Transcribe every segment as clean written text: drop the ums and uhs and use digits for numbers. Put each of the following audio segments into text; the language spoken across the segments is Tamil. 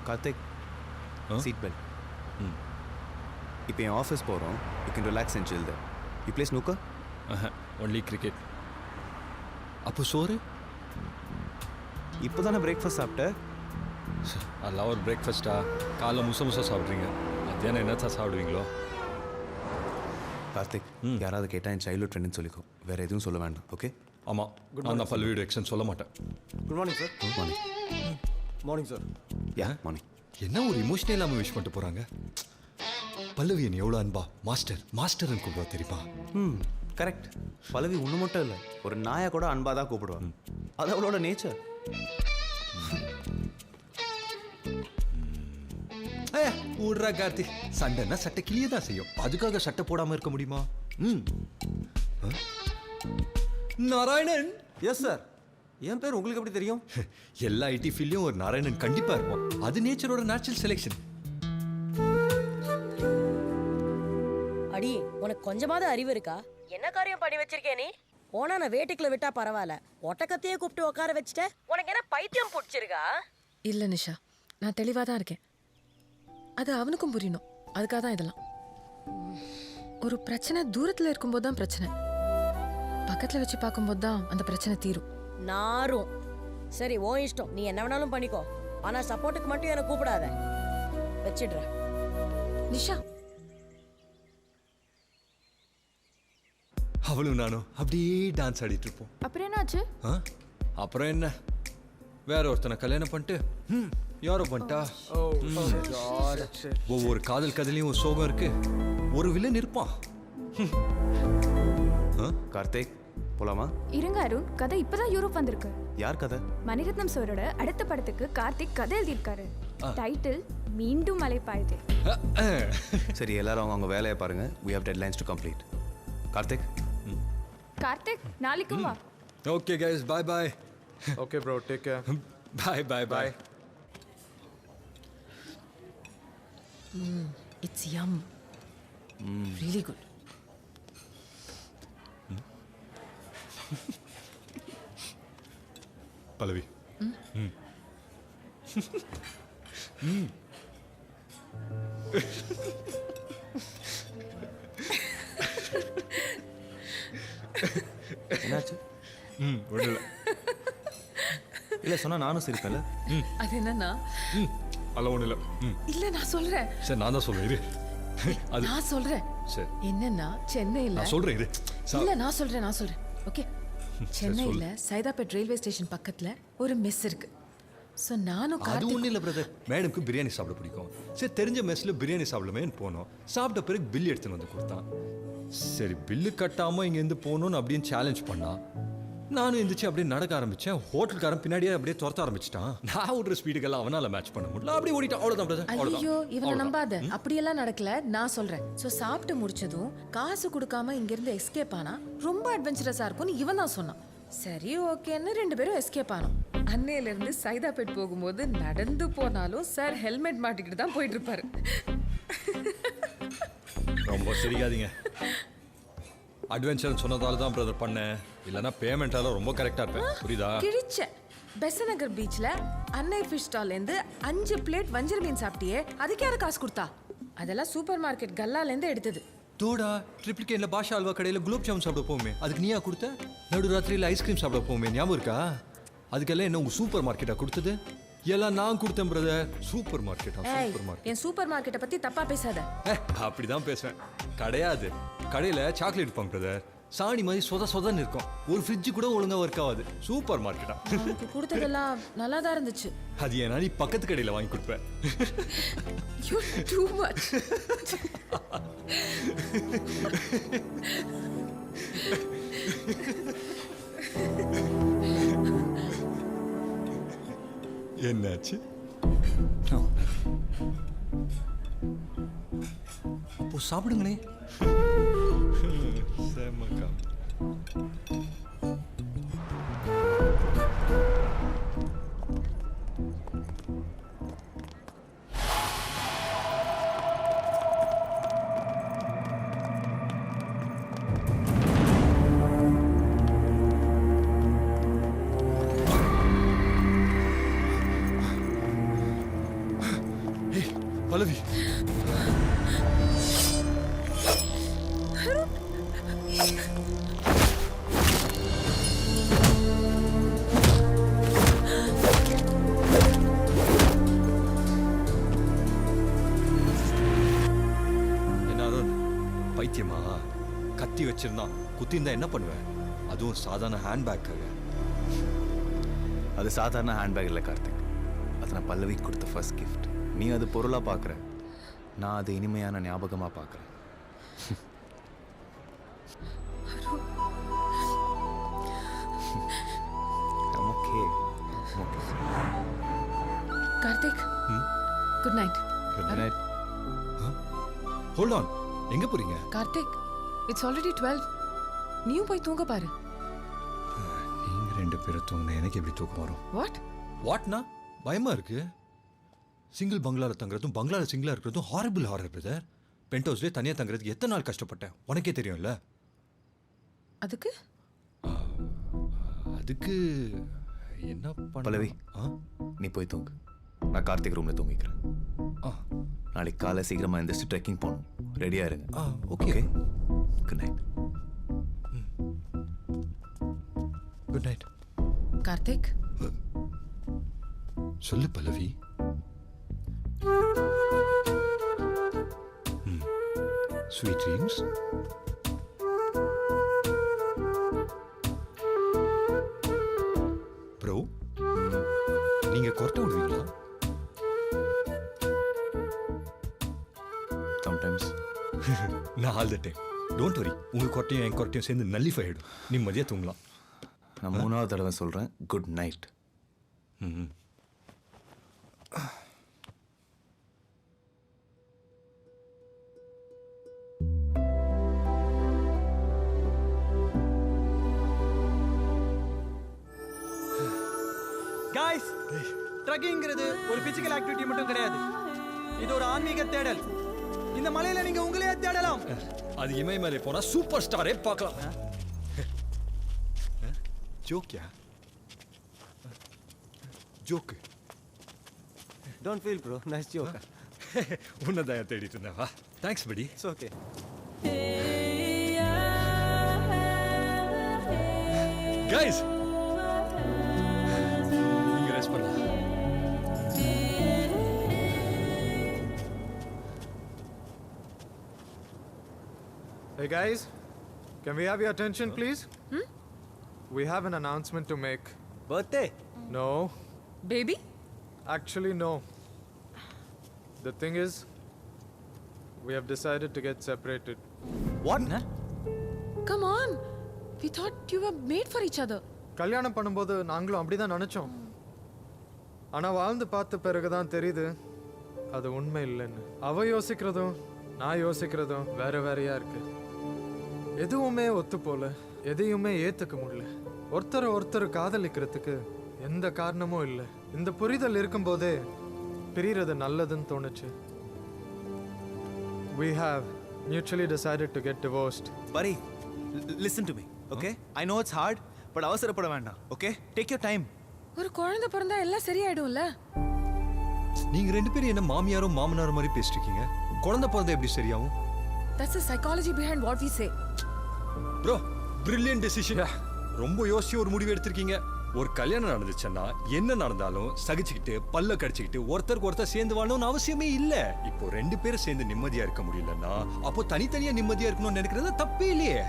Karthik, seat belt. இப்போ என் ஆஃபீஸ் போகிறோம். You can relax and chill there. You play snooker? Only cricket. அப்போ சோறு? இப்போ தானே பிரேக்ஃபாஸ்ட் சாப்பிட்டேன். அதெல்லாம் ஒரு பிரேக்ஃபாஸ்ட்டா? காலைல முசை சாப்பிட்றீங்க, மத்தியானம் என்னத்தா சாப்பிடுவீங்களோ? கார்த்திக், யாராவது கேட்டால் என் சைல்ட்ஹுட் ஃப்ரெண்டுன்னு சொல்லிக்கோ. வேறு எதுவும் சொல்ல வேண்டாம், ஓகே? ஆமாம், நான் பல்லுவீடு எக்ஷன் சொல்ல மாட்டேன். Good morning sir. Good morning. Morning sir. Yeah morning. என்ன ஒரு இமோஷனே இல்லாமல் விஷ் பண்ணிட்டு போகிறாங்க. பல்லவியன் எவ்வளோ அன்பா மாஸ்டர்னு கூப்பிடுவா தெரியுமா? கரெக்ட். பல்லவி ஒன்று மட்டும் இல்லை, ஒரு நாயை கூட அன்பாக தான் கூப்பிடுவாங்க. அது அவளோட நேச்சர். ஊடுறா கார்த்தி, சண்டைன்னா சட்டை கிளியே தான் செய்யும். அதுக்காக சட்டை போடாமல் இருக்க முடியுமா? நாராயணன். Yes sir. என் பேர் உங்களுக்கு எப்படி தெரியும்? எல்லா ஐடி ஃபீல்ட்லயும் ஒரு நாராயணன் கண்டிப்பா இருப்போம். அது நேச்சரோட நேச்சுரல் செலெக்ஷன். அடி, உனக்கு கொஞ்சமாவது அறிவு இருக்கா? என்ன காரியம் பண்ணி வச்சிருக்கே நீ? போனா நான் வேட்டுக்குள்ள விட்டா பரவாயில்ல, ஒட்டக்கத்தையே கூப்பிட்டு உட்கார வச்சுட்ட. உனக்கு என்ன பைத்தியம் பிடிச்சிருக்கா? இல்ல நிஷா, நான் தெளிவா தான் இருக்கேன். அது அவனுக்கும் புரியணும். அதுக்காக தான் இதெல்லாம். ஒரு பிரச்சனை தூரத்துல இருக்கும்போது தான் பிரச்சனை, பக்கத்துல வச்சு பார்க்கும்போது தான் அந்த பிரச்சனை தீரும். நாரும். சரி, ஓ இஷ்டம், நீ என்ன வேணாலும் பண்ணிக்கோ. ஆனா சப்போர்ட்டுக்கு மட்டும் என்ன கூப்பிடாத. வச்சிடுற. நிஷா, அவளும் நானும் அப்படியே டான்ஸ் ஆடிட்டு இருப்போம். அப்புறம் என்னாச்சு? அப்புறம் என்ன, வேற ஒருத்தனை கல்யாணம் பண்ணிட்டு யாரோ பண்ணிட்டா. ஒவ்வொரு காதல் கதையிலையும் ஒரு சோகம் இருக்கு, ஒரு வில்லன் இருப்பான். கார்த்திக், போலாமா? இருங்க அருண், கதை இப்பதான் யூரோப் வந்திருக்கு. யார் கதை? மணிரத்னம் சாரோட அடுத்த படத்துக்கு கார்த்திக் கதை எழுதியிருக்காரு. டைட்டில் மீண்டும் மலை பாயுதே. சரி, எல்லாரும் அவங்க வேலையை பாருங்க. we have deadlines to complete. Karthik. Karthik, நாளைக்கும் வா. Okay guys, bye bye. Okay bro, take care. Bye bye bye. It's yum. Really good. Pallavi. என்னாச்சு? ஒன்றும் இல்லை, சொன்னா நானும் சிரிப்பேன்ல. அது என்னன்னா, அதெல்லாம் ஒன்றும் இல்லை. இல்ல நான் சொல்றேன். சரி, நான் தான் சொல்றேன். இரு, அது நான் சொல்றேன். சரி, என்னன்னா சென்னையில நான் சொல்றேன். இரு. இல்ல நான் சொல்றேன். ஓகே, சென்னையில சைதாப்பேட் ரயில்வே ஸ்டேஷன் பக்கத்துல ஒரு மெஸ் இருக்கு. சோ நானும் அது கார்த்திக் ஒன்றும் இல்லை பிரதர். மேடம்க்கு பிரியாணி சாப்பிட பிடிக்கும். சரி, தெரிஞ்ச மெஸ்ல பிரியாணி சாப்பிடலாமேன்னு போனோம். சாப்பிட்ட பிறகு பில் எடுத்துன்னு வந்து கொடுத்தான். சரி, பில்லு கட்டாம இங்கேருந்து போகணும்னு அப்படின்னு சேலஞ்ச் பண்ணா. நானும் எந்திரிச்சு அப்படியே நடக்க ஆரம்பிச்சேன். ஹோட்டல்காரன் பின்னாடியே அப்படியே துரத்த ஆரம்பிச்சிட்டான். நான் ஓடுற ஸ்பீடுக்கெல்லாம் அவனால மேட்ச் பண்ண முடியல. அப்படியே ஓடிட்டான். அவ்வளோதான் பிரதர். ஐயோ, இவனை நம்பாத. அப்படியெல்லாம் நடக்கல, நான் சொல்றேன். சோ சாப்பிட்டு முடிச்சதும் காசு கொடுக்காம இங்க இருந்து எஸ்கேப் ஆனா ரொம்ப அட்வென்ச்சரஸா இருக்கும்னு இவன் தான் சொன்னான். சரி ஓகேன்னு 2 பேரும் எஸ்கேப் ஆனோம். அன்னையில இருந்து சைதாப்பேட் போகும்போது நடந்து போனாலும் சார் ஹெல்மெட் மாட்டிக்கிட்டு தான் போயிட்டு இருப்பாரு. ரொம்ப சிரிக்காதீங்க. அட்வென்ச்சர் சொன்னதால தான் பிரதர் பண்ணேன். இல்லைன்னா பேமெண்ட்டால ரொம்ப கரெக்டாக இருப்பேன். புரியுதா? கிழிச்ச பெசநகர் பீச்ல அன்னை ஃபிஷ் ஸ்டால்ல இருந்து 5 பிளேட் வஞ்சர மீன் சாப்பிட்டியே, அதுக்கு யாரு காசு கொடுத்தா? அதெல்லாம் சூப்பர் மார்க்கெட் கல்லால இருந்து எடுத்தது. தோடா ட்ரிப்ளிகேன்ல பாஷா அல்வா கடையில் குலோப் ஜாமுன் சாப்பிட போமே, அதுக்கு நீயா கொடுத்த? நடுராத்திரியில் ஐஸ்கிரீம் சாப்பிட போமே, ஞாபகம் இருக்கா? அதுக்கெல்லாம் என்ன உங்க சூப்பர் மார்க்கெட்டா கொடுத்தது? எல்லாம் நான் கொடுத்தேன் பிரதர். சூப்பர் மார்க்கெட்டா? Supermarket. என் சூப்பர் மார்க்கெட்டை பத்தி தப்பா பேசாத. அப்படிதான் பேசுவேன். கிடையாது. கடையில சாக்லேட் இருப்பாங்க பிரதர், சாணி மாதிரி சொதன்னு இருக்கும். ஒரு ஃப்ரிட்ஜ் கூட ஒழுங்கா ஒர்க் ஆகாது. சூப்பர் மார்க்கெட்டா? உனக்கு கொடுத்ததெல்லாம் நல்லா தான் இருந்துச்சு. அது ஏன்னா நீ பக்கத்து கடையில வாங்கி கொடுப்பேன். You too much. என்னாச்சு? அப்போ சாப்பிடுங்களே. செமக்கா. பல்லவி என்ன அருண் பைத்தியமா கத்தி வச்சிருந்தான் குத்தி இருந்தா என்ன பண்ணுவேன் அதுவும் சாதாரண ஹேண்ட்பேக்காக அது சாதாரண ஹேண்ட்பேக் இல்லை கார்த்திக் அது நான் பல்லவிக்கு கொடுத்த ஃபர்ஸ்ட் கிஃப்ட் நீ அது பொருளாக பார்க்குற நான் அது இனிமையான ஞாபகமாக பார்க்குறேன் okay okay Karthik good night. Good night. Hold on எங்க போறீங்க கார்த்திக் இட்ஸ் ஆல்ரெடி 12. நீயும் போய் தூங்க பாரு. நீங்க ரெண்டு பேரும் தூங்கினா எனக்கு எப்படி தூக்கம் வரும் வாட்? வாட்னா பயமா இருக்கு சிங்கிள் பங்களால தங்குறதும் பங்களால சிங்கிளா இருக்கிறதும் ஹாரிபிள் ஹாரர் பிரதர் பென்ட் ஹவுஸ்லேயே தனியாக தங்குறதுக்கு எத்தனை நாள் கஷ்டப்பட்டேன் உனக்கே தெரியும்ல அதுக்கு அதுக்கு என்ன பண்ண பல்லவி நீ போய் தூங்கு நான் கார்த்திக் ரூமில் தூங்கிக்கிறேன் நாளைக்கு காலை சீக்கிரமாக எழுந்திரிச்சு ட்ரெக்கிங் போகணும் ரெடியாக இருங்க okay good night. Good night Karthik சொல்லு பல்லவி ஸ்வீட் ட்ரீம்ஸ் ப்ரோ நீங்க கொரட்டை விடுவீங்களா சம்டைம்ஸ் நான் all the time don't worry உங்க கொரட்டையும் என் கொரட்டையும் சேர்ந்து நல்லிஃபை ஆகிடும் நிம்மதியாக தூங்கலாம் நான் 3வது தடவை சொல்கிறேன் குட் நைட். गाइस ட்ரெக்கிங்கிறது ஒரு பிசிக்கல் ஆக்டிவிட்டி மட்டும் கிடையாது இது ஒரு ஆன்மீக தேடல் இந்த மலையில நீங்க உங்களையே தேடலாம் அது இமயமலை போனா சூப்பர் ஸ்டாரே பார்க்கலாம் ஜோக்கியா joke don't feel bro nice joke உன்னதான் தேடிட்டு இருந்தேன் வா தேங்க்ஸ் படி இட்ஸ் ஓகே கைஸ் நீங்க ரெஸ்ட் பண்ணலாம் Hey guys, can we have your attention please? We have an announcement to make. Birthday No, baby actually no. The thing is, we have decided to get separated. What come on we thought you were made for each other. கல்யாணம் பண்ணும்போது நாங்களும் அப்படிதான் நினைச்சோம். ஆனா வாழ்ந்து பார்த்த பிறகுதான் தெரியுது அது உண்மை இல்லைன்னு. அவ யோசிக்கிறதும் நான் யோசிக்கிறதும் வேற வேறையா இருக்கு. எதுவுமே ஒத்து போல எதையுமே ஏத்துக்க முடியல. ஒருத்தர் காதலிக்கிறதுக்கு எந்த காரணமும் இல்லை. இந்த புரிதல் இருக்கும்போதே பிரியறது நல்லதுன்னு தோணுச்சு. We have mutually decided to get divorced. Buddy, listen to me, okay? I know it's hard, but அவசரப்பட வேண்டாம், okay? Take your time. ஒரு குழந்தை பிறந்தா எல்லாம் சரியாயிடும்ல. நீங்க ரெண்டு பேரும் என்ன மாமியாரும் மாமனாரும் மாதிரி பேசிட்டு இருக்கீங்க குழந்தை பிறந்தா எப்படி சரியாகும் That's the psychology behind what we say. Bro brilliant decision ரொம்ப யோசிச்சு ஒரு முடிவு எடுத்திருக்கீங்க ஒரு கல்யாணம் நடந்துச்சுன்னா என்ன நடந்தாலும் சகிச்சுக்கிட்டு பல்ல கடிச்சுக்கிட்டு ஒருத்தருக்கு ஒருத்தர் சேர்ந்து வாழணும்னு அவசியமே இல்ல இப்போ ரெண்டு பேரும் சேர்ந்து நிம்மதியா இருக்க முடியலன்னா அப்போ தனித்தனியா நிம்மதியா இருக்கணும்னு நினைக்கிறது தப்பே இல்லையே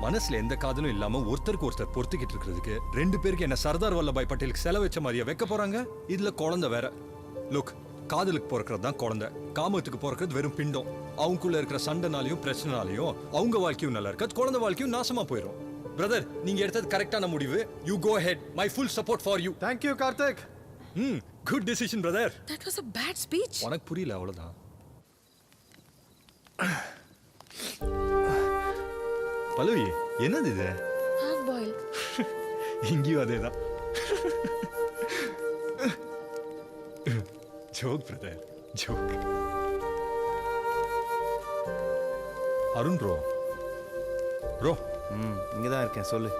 மனசுல எந்த காதலும் இல்லாம ஒருத்தருக்கு ஒருத்தர் பொறுத்துக்கிட்டு இருக்கிறதுக்கு ரெண்டு பேருக்கு என்ன சர்தார் வல்லபாய் பட்டேலுக்கு செலவு வச்ச மாதிரியா வைக்க போறாங்க இதுல குழந்தை வேற லுக் காதலுக்கு பிறக்கிறது தான் குழந்தை காமத்துக்கு பிறக்கிறது வெறும் பிண்டம் அவங்களுக்குள்ள இருக்கிற சண்டைனாலையும் பிரச்சனைனாலையும் அவங்க வாழ்க்கையும் நல்லா இருக்காது குழந்தை வாழ்க்கையும் நாசமா போயிடும் பிரதர் நீங்க எடுத்தது கரெக்டான முடிவு you go ahead my full support for you Thank you, Karthik. Good decision brother That was a bad speech. உனக்கு புரியல அவ்வளவுதான் பல்லவி என்னது இது Half boil. இங்கேயும் அதேதான் joke brother joke Arun bro bro இங்கே தான் இருக்கேன் சொல்லு.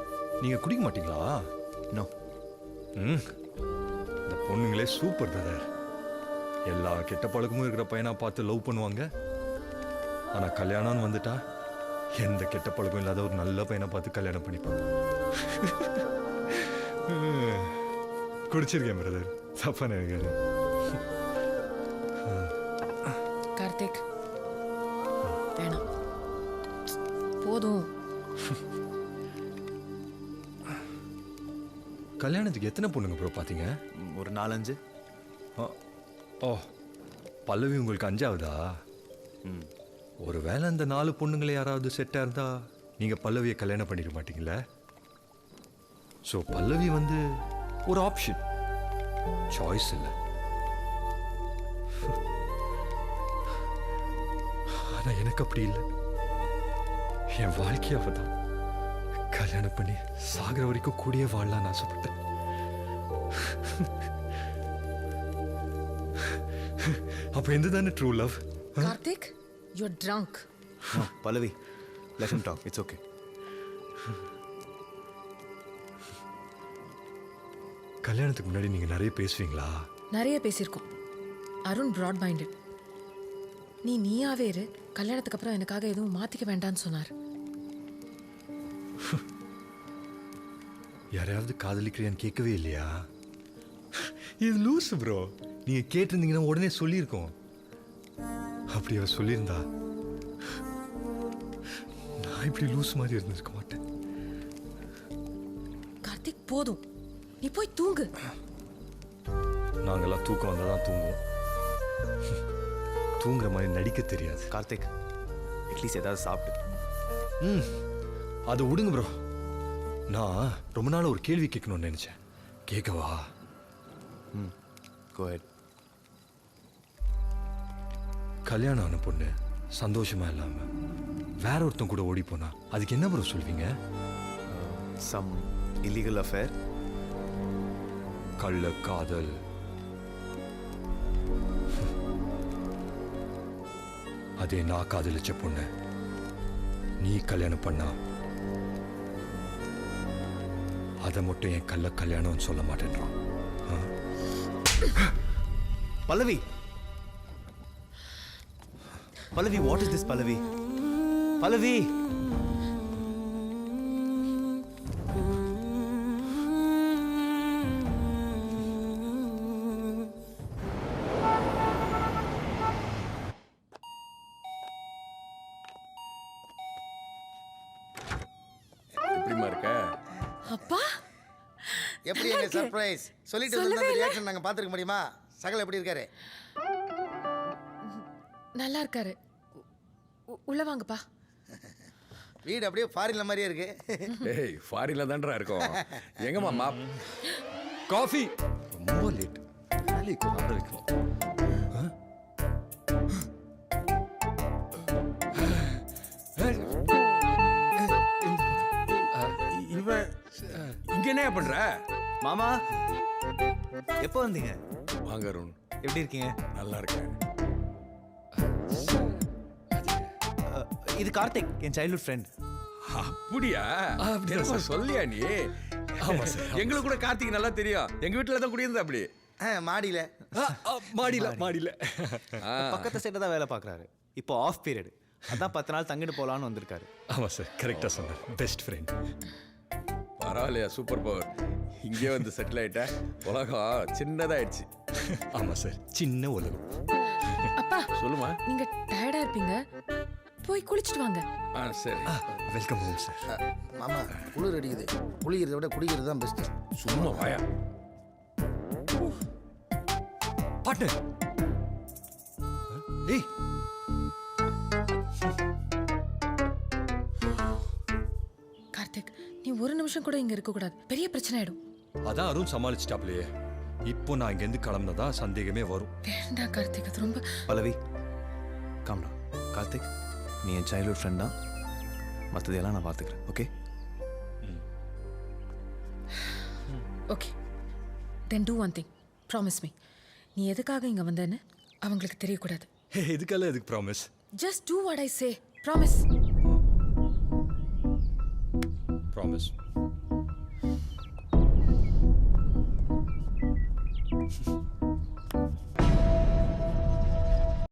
நீங்க குடிக்க மாட்டீங்களா நோ. இந்த பொண்ணுங்களே சூப்பர் பிரதர் எல்லா கெட்ட பழக்கமும் இருக்கிற பையனா பார்த்து லவ் பண்ணுவாங்க. ஆனா கல்யாணம்னு வந்துட்டா எந்த கெட்ட பழக்கம் இல்லாத ஒரு நல்ல பையனை பார்த்து கல்யாணம் பண்ணிப்பாங்க. குடிச்சிருக்கேன் பிரதர், தப்பா நினைக்காது. கார்த்திக் வேணாம், போதும். கல்யாணத்துக்கு எத்தனை பொண்ணுங்க ப்ரோ பார்த்தீங்க? ஒரு 4-5. ஓ, பல்லவி உங்களுக்கு 5ஆவதா? ம். ஒருவேளை அந்த 4 பொண்ணுங்களை யாராவது செட்டாக இருந்தா நீங்க பல்லவியை கல்யாணம் பண்ணிட மாட்டீங்களா? ஸோ பல்லவி வந்து ஒரு ஆப்ஷன், சாய்ஸ் இல்லை. ஆனா எனக்கு அப்படி இல்லை. என் வாழ்க்கையை அவ தான். கல்யாணம் பண்ணி சாகிற வரைக்கும் கூடிய வாழலான்னு ஆசைப்பட்டேன். அப்ப எந்த தானே true love? Karthik, you're drunk. No, Pallavi, let him talk. It's okay. கல்யாணத்துக்கு முன்னாடி நீங்க நிறைய பேசுவீங்களா? நிறைய பேசியிருக்கோம். Arun broad minded. நீயாவே இரு, கல்யாணத்துக்கு அப்புறம் எனக்காக எதுவும் மாத்திக்க வேண்டாம்னு சொன்னார். யாரையாவது காதலிக்கிறியான்னு கேட்கவே இல்லையா? இது லூசு ப்ரோ. நீங்க கேட்டிருந்தீங்கன்னா உடனே சொல்லியிருக்கோம். அப்படி அவ சொல்லியிருந்தா நான் இப்படி லூஸ் மாதிரி இருந்திருக்க மாட்டேன். கார்த்திக் போதும், நீ போய் தூங்கு. நாங்கெல்லாம் தூக்கம் வந்தால் தான் தூங்குவோம். தூங்குற மாதிரி நடிக்க தெரியாது. கார்த்திக், அட்லீஸ்ட் ஏதாவது சாப்பிட்டு. அதை விடுங்க ப்ரோ. நான் ரொம்ப நாள் ஒரு கேள்வி கேட்கணும்னு நினைச்சேன். கேட்கவா? Go ahead. கல்யாணம் ஆன பொண்ணு சந்தோஷமா இல்லாம வேற ஒருத்தன் கூட ஓடி போனா அதுக்கு என்ன ப்ரோ சொல்வீங்க? Some illegal affair. கள்ள காதல். அதே நான் காதலிச்ச பொண்ணு நீ கல்யாணம் பண்ணா அதை மட்டும் என் கள்ள கல்யாணம்னு சொல்ல மாட்டேன்றான். Pallavi. Pallavi, what is this, Pallavi? Pallavi. எப்படிமா இருக்க? அப்பா எப்படி எங்க சர்ப்ரைஸ் சொல்லிட்டு வந்த ரியாக்ஷன் நாங்க பாத்துக்க முடியுமா? சகல எப்படி இருக்காரு? நல்லா இருக்காரு. உள்ள வாங்கப்பா. வீடு அப்படியே ஃபாரின்ல மாதிரியே இருக்கு. ஏய், ஃபாரின்ல தான்டா இருக்கோம். எங்க மாமா? காஃபி. ரொம்ப லேட். வேலைக்கு ஆர்டர் வைக்கணும். இவன் இங்க என்ன பண்ற? மாமா, எப்போ வந்தீங்க? வாங்க அருண். எப்படி இருக்கீங்க? நல்லா இருக்கேன். இது கார்த்திக், என் சைல்ட்ஹுட் ஃப்ரெண்ட். அப்படியா? என்ன சொல்லியா நீ? ஆமா சார். எங்களுக்கு கூட கார்த்திக் நல்லா தெரியும். எங்க வீட்டுல தான் குடியிருந்தா அப்படி. மாடியில மாடியில பக்கத்து சைடு தான் வேலை பார்க்குறாரு. இப்போ ஆஃப் பீரியட், அதான் 10 நாள் தங்கிட்டு போகலான்னு வந்திருக்காரு. ஆமா சார், கரெக்டா சொன்னார். Best friend. பரவாயில்லையா, சூப்பர் பவர். இங்கே வந்து செட்டில் ஆயிட்ட. உலகம் சின்னதாயிடுச்சு. ஆமா சார், சின்ன உலகம். அப்பா சொல்லுமா. நீங்க டயர்டா இருப்பீங்க, போய் குளிச்சுட்டு வாங்க. சரி. Welcome home sir. மாமா குளிர் அடிக்குது. குளிக்கிறத விட குடிக்கிறது தான் பெஸ்ட். சும்மா வாயா. பார்ட்னர். ஏய், கார்த்திக், நீ ஒரு நிமிஷம் கூட இங்க இருக்க கூடாது. பெரிய பிரச்சனை ஆயிடும். அதான் அருண் சமாளிச்சிட்டாப்லையே. இப்போ நான் இங்கேருந்து கிளம்புனதா சந்தேகமே வரும். வேண்டாம் கார்த்திக், அது ரொம்ப. பல்லவி, காம் டவுன். கார்த்திக், நீ என் சைல்ட்ஹுட் ஃப்ரெண்ட் தான். மற்றதையெல்லாம் நான் பார்த்துக்கிறேன். Okay? Okay, then do one thing. Promise me, நீ எதுக்காக இங்க வந்தேன்னு அவங்களுக்கு தெரியக்கூடாது. எதுக்கெல்லாம் எதுக்கு promise? Just do what I say. Promise. Promise.